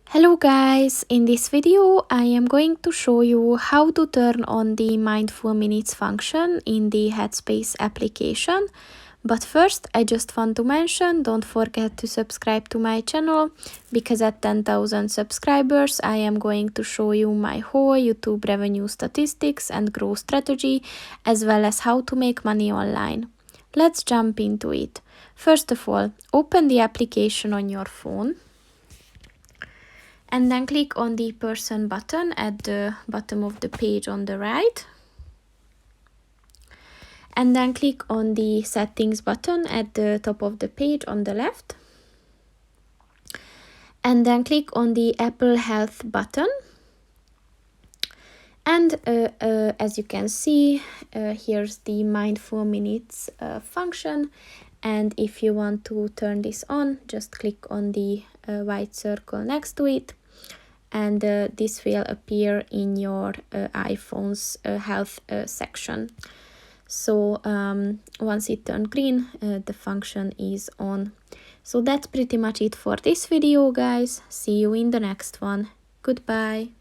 Hello guys, in this video I am going to show you how to turn on the Mindful Minutes function in the Headspace application. But first I just want to mention, don't forget to subscribe to my channel, because at 10,000 subscribers I am going to show you my whole YouTube revenue statistics and growth strategy, as well as how to make money online. Let's jump into it. First of all, open the application on your phone. And then click on the person button at the bottom of the page on the right. And then click on the settings button at the top of the page on the left. And then click on the Apple Health button. And as you can see, here's the Mindful Minutes function. And if you want to turn this on, just click on the white circle next to it. And this will appear in your iPhone's health section. So once it turns green, the function is on. So that's pretty much it for this video, guys. See you in the next one. Goodbye.